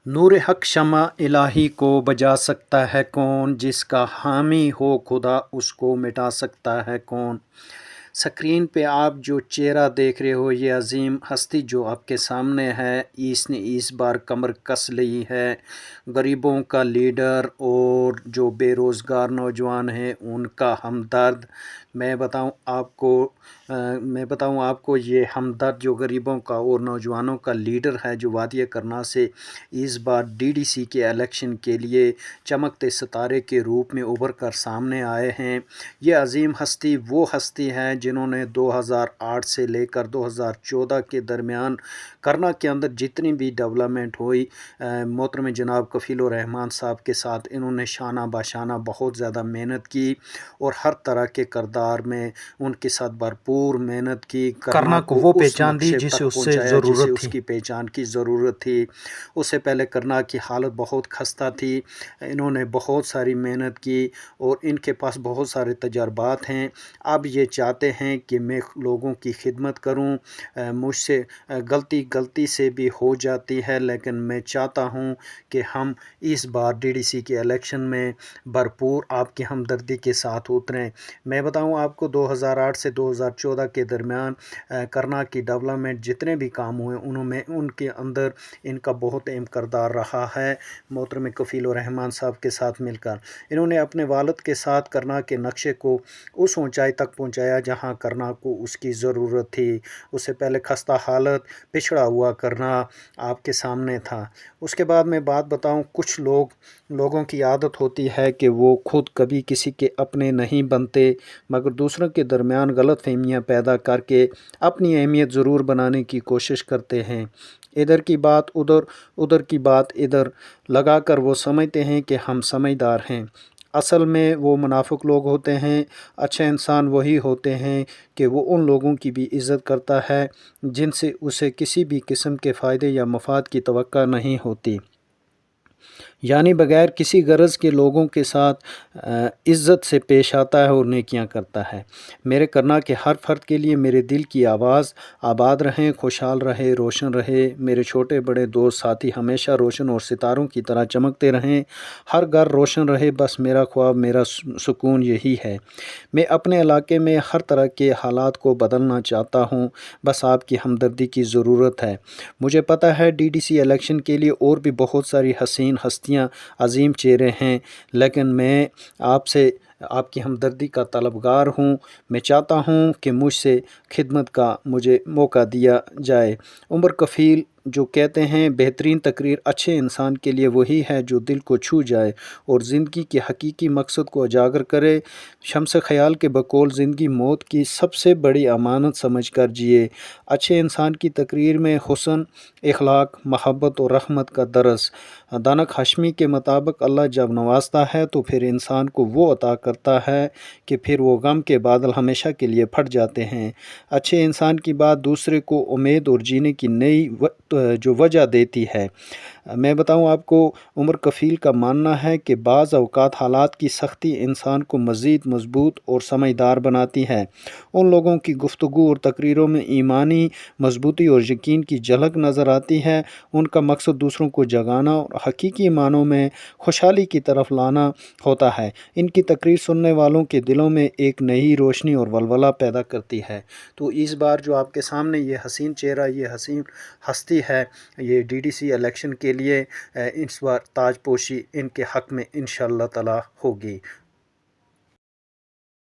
نور حق شمع الہی کو بجھا سکتا ہے کون، جس کا حامی ہو خدا اس کو مٹا سکتا ہے کون۔ اسکرین پہ آپ جو چہرہ دیکھ رہے ہو، یہ عظیم ہستی جو آپ کے سامنے ہے، اس نے اس بار کمر کس لی ہے۔ غریبوں کا لیڈر اور جو بے روزگار نوجوان ہیں ان کا ہمدرد۔ میں بتاؤں آپ کو یہ ہمدرد جو غریبوں کا اور نوجوانوں کا لیڈر ہے، جو وادی کرنا سے اس بار DDC کے الیکشن کے لیے چمکتے ستارے کے روپ میں ابھر کر سامنے آئے ہیں۔ یہ عظیم ہستی وہ ہستی ہے جنہوں نے 2008 سے لے کر 2014 کے درمیان کرنا کے اندر جتنی بھی ڈیولپمنٹ ہوئی، محترم جناب کفیل الرحمان صاحب کے ساتھ انہوں نے شانہ باشانہ بہت زیادہ محنت کی اور ہر طرح کے کردار میں ان کے ساتھ بھرپور محنت کی۔ کرنا کو وہ پہچان دی جسے اس کی پہچان کی ضرورت تھی۔ اس سے پہلے کرنا کی حالت بہت خستہ تھی، انہوں نے بہت ساری محنت کی اور ان کے پاس بہت سارے تجربات ہیں۔ اب یہ چاہتے ہیں کہ میں لوگوں کی خدمت کروں، مجھ سے غلطی سے بھی ہو جاتی ہے، لیکن میں چاہتا ہوں کہ ہم اس بار DDC کے الیکشن میں بھرپور آپ کی ہمدردی کے ساتھ اتریں۔ میں بتاؤں آپ کو 2008 سے 2014 کے درمیان کرنا کی ڈیولپمنٹ جتنے بھی کام ہوئے ان کے اندر ان کا بہت اہم کردار رہا ہے۔ محترم کفیل الرحمان صاحب کے ساتھ مل کر انہوں نے اپنے والد کے ساتھ کرنا کے نقشے کو اس اونچائی تک پہنچایا جہاں کرنا کو اس کی ضرورت تھی۔ اس سے پہلے خستہ حالت پچھڑا ہوا کرنا آپ کے سامنے تھا۔ اس کے بعد میں بات بتاؤں، کچھ لوگوں کی عادت ہوتی ہے کہ وہ خود کبھی کسی کے اپنے نہیں بنتے، مگر دوسروں کے درمیان غلط فہمیاں پیدا کر کے اپنی اہمیت ضرور بنانے کی کوشش کرتے ہیں۔ ادھر کی بات ادھر، ادھر کی بات ادھر لگا کر وہ سمجھتے ہیں کہ ہم سمجھدار ہیں۔ اصل میں وہ منافق لوگ ہوتے ہیں۔ اچھے انسان وہی ہوتے ہیں کہ وہ ان لوگوں کی بھی عزت کرتا ہے جن سے اسے کسی بھی قسم کے فائدے یا مفاد کی توقع نہیں ہوتی، یعنی بغیر کسی غرض کے لوگوں کے ساتھ عزت سے پیش آتا ہے اور نیکیاں کرتا ہے۔ میرے کرنا کے ہر فرد کے لیے میرے دل کی آواز، آباد رہیں، خوشحال رہے، روشن رہے، میرے چھوٹے بڑے دوست ساتھی ہمیشہ روشن اور ستاروں کی طرح چمکتے رہیں، ہر گھر روشن رہے، بس میرا خواب، میرا سکون یہی ہے۔ میں اپنے علاقے میں ہر طرح کے حالات کو بدلنا چاہتا ہوں، بس آپ کی ہمدردی کی ضرورت ہے۔ مجھے پتہ ہے DDC الیکشن کے لیے اور بھی بہت ساری حسین ہستیاں، عظیم چہرے ہیں، لیکن میں آپ کی ہمدردی کا طلبگار ہوں۔ میں چاہتا ہوں کہ مجھ سے خدمت کا مجھے موقع دیا جائے۔ عمر کفیل جو کہتے ہیں، بہترین تقریر اچھے انسان کے لیے وہی ہے جو دل کو چھو جائے اور زندگی کے حقیقی مقصد کو اجاگر کرے۔ شمس خیال کے بقول زندگی موت کی سب سے بڑی امانت سمجھ کر جیے۔ اچھے انسان کی تقریر میں حسن، اخلاق، محبت اور رحمت کا درس۔ دانک ہاشمی کے مطابق اللہ جب نوازتا ہے تو پھر انسان کو وہ عطا کرتا ہے کہ پھر وہ غم کے بادل ہمیشہ کے لیے پھٹ جاتے ہیں۔ اچھے انسان کی بات دوسرے کو امید اور جینے کی نئی جو وجہ دیتی ہے۔ میں بتاؤں آپ کو، عمر کفیل کا ماننا ہے کہ بعض اوقات حالات کی سختی انسان کو مزید مضبوط اور سمجھدار بناتی ہے۔ ان لوگوں کی گفتگو اور تقریروں میں ایمانی مضبوطی اور یقین کی جھلک نظر آتی ہے۔ ان کا مقصد دوسروں کو جگانا اور حقیقی معنوں میں خوشحالی کی طرف لانا ہوتا ہے۔ ان کی تقریر سننے والوں کے دلوں میں ایک نئی روشنی اور ولولہ پیدا کرتی ہے۔ تو اس بار جو آپ کے سامنے یہ حسین چہرہ، یہ حسین ہستی ہے، یہ DDC الیکشن کے لیے اس بار تاج پوشی ان کے حق میں انشاءاللہ تعالی ہوگی۔